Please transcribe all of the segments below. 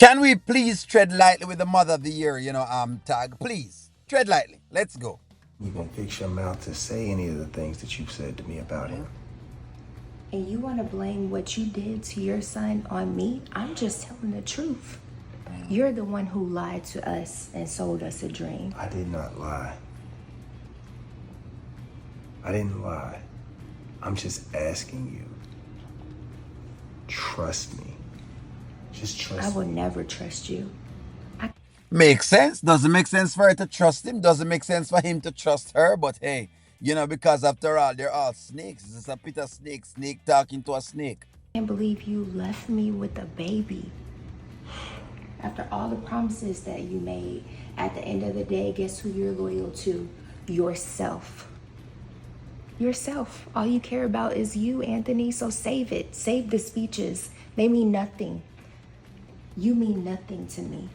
Can we please tread lightly with the mother of the year, tag? Please. Tread lightly. Let's go. Even fix your mouth to say any of the things that you've said to me about him. And you want to blame what you did to your son on me? I'm just telling the truth. You're the one who lied to us and sold us a dream. I did not lie. I didn't lie. I'm just asking you. Trust me. Just trust me. I will never trust you. Makes sense. Doesn't make sense for her to trust him. Doesn't make sense for him to trust her. But hey, because after all, they're all snakes. It's a pit of snake. Snake talking to a snake. I can't believe you left me with a baby. After all the promises that you made, at the end of the day, guess who you're loyal to? Yourself. Yourself. All you care about is you, Anthony. So save it. Save the speeches. They mean nothing. You mean nothing to me.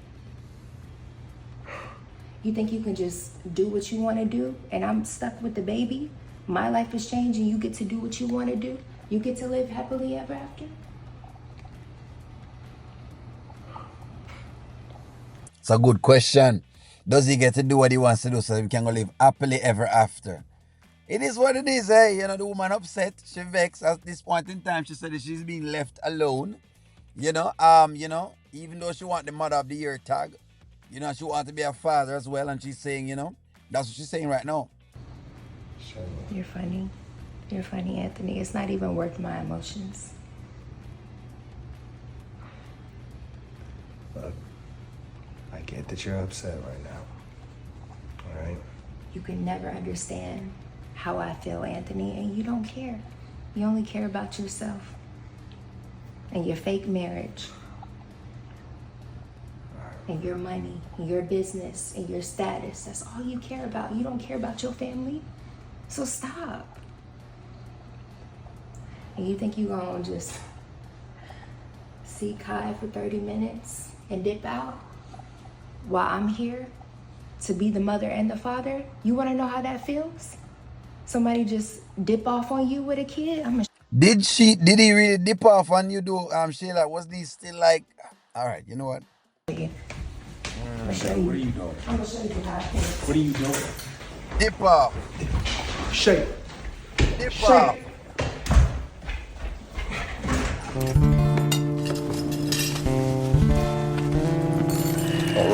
You think you can just do what you want to do and I'm stuck with the baby? My life is changing. You get to do what you want to do. You get to live happily ever after. It's a good question. Does he get to do what he wants to do so that we can go live happily ever after? It is what it is, eh? The woman upset. She vexed at this point in time. She said that she's being left alone. Even though she want the mother of the year tag, she want to be a father as well, and she's saying, that's what she's saying right now. You're funny. You're funny, Anthony. It's not even worth my emotions. Look, I get that you're upset right now. All right? You can never understand how I feel, Anthony, and you don't care. You only care about yourself and your fake marriage and your money and your business and your status. That's all you care about. You don't care about your family. So stop. And you think you're going to just see Kai for 30 minutes and dip out while I'm here to be the mother and the father? You want to know how that feels? Somebody just dip off on you with a kid? Did he really dip off on you though, Shayla? Was he still like, all right, you know what? I'm gonna show you. What are you doing? I'm gonna show you how it feels. What are you doing? Dip off. Shake. Dip off.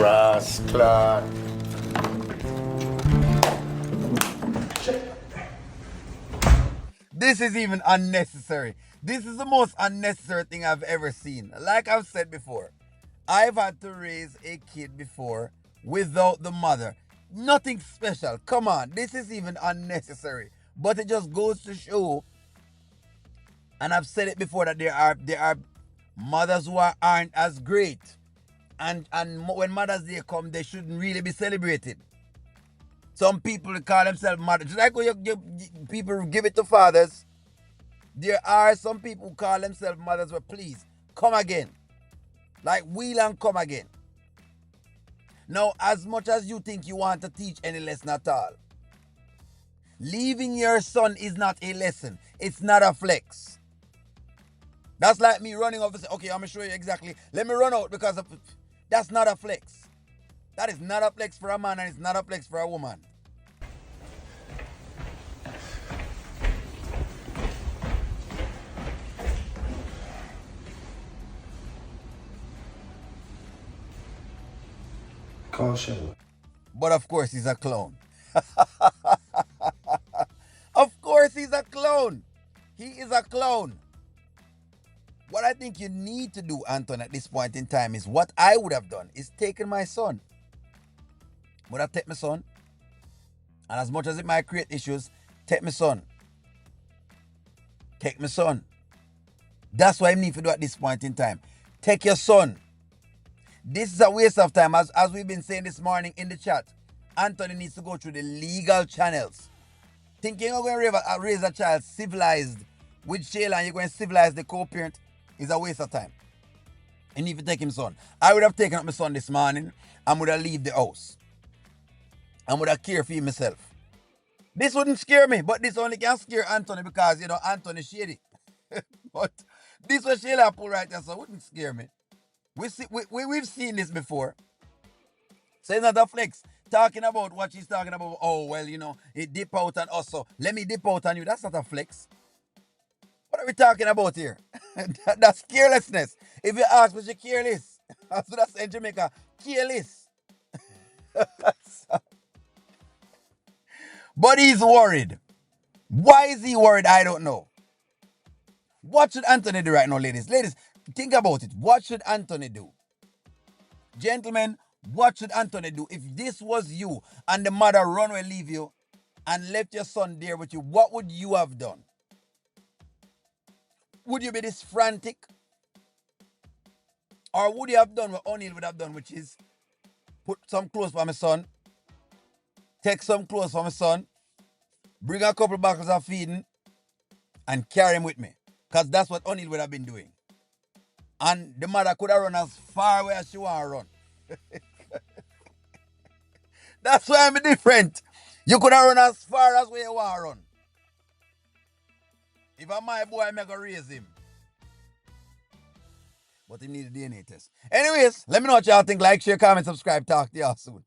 Rascal. This is even unnecessary. This is the most unnecessary thing I've ever seen. Like I've said before, I've had to raise a kid before without the mother. Nothing special. Come on, this is even unnecessary. But it just goes to show, and I've said it before, that there are mothers who aren't as great. And when Mother's Day come, they shouldn't really be celebrated. Some people call themselves mothers. Just like when people give it to fathers, there are some people who call themselves mothers, but please, come again. Like, wheel and come again. Now, as much as you think you want to teach any lesson at all, leaving your son is not a lesson. It's not a flex. That's like me running off and say, okay, I'm going to show you exactly. Let me run out because of... That's not a flex. That is not a flex for a man, and it's not a flex for a woman. Call Shayla. But of course, he's a clown. Of course, he's a clown. He is a clown. What I think you need to do, Anton, at this point in time is what I would have done is taken my son. Would have taken my son. And as much as it might create issues, take my son. Take my son. That's what I need to do at this point in time. Take your son. This is a waste of time. As we've been saying this morning in the chat, Anthony needs to go through the legal channels. Thinking you're going to raise a child civilized with Shayla and you're going to civilize the co-parent is a waste of time. You need to take him son. I would have taken up my son this morning and would have leave the house. And would have cared for him myself. This wouldn't scare me, but this only can scare Anthony because, Anthony shady. But this was Shayla pull right there, so it wouldn't scare me. We've seen this before. So it's not a flex. Talking about what she's talking about. Oh, well, it dip out on us. So let me dip out on you. That's not a flex. What are we talking about here? That's carelessness. If you ask me, she careless. That's what I say in Jamaica. Careless. But he's worried. Why is he worried? I don't know. What should Anthony do right now, ladies? Ladies, think about it. What should Anthony do? Gentlemen, what should Anthony do? If this was you and the mother run away, leave you, and left your son there with you, what would you have done? Would you be this frantic? Or would you have done what O'Neal would have done, which is put some clothes for my son, take some clothes for my son, bring a couple bottles of feeding, and carry him with me? Because that's what O'Neal would have been doing. And the mother could have run as far away as she want to run. That's why I'm different. You could have run as far as where you want to run. If I'm my boy, I'm going to raise him. But he need a DNA test. Anyways, let me know what y'all think. Like, share, comment, subscribe. Talk to y'all soon.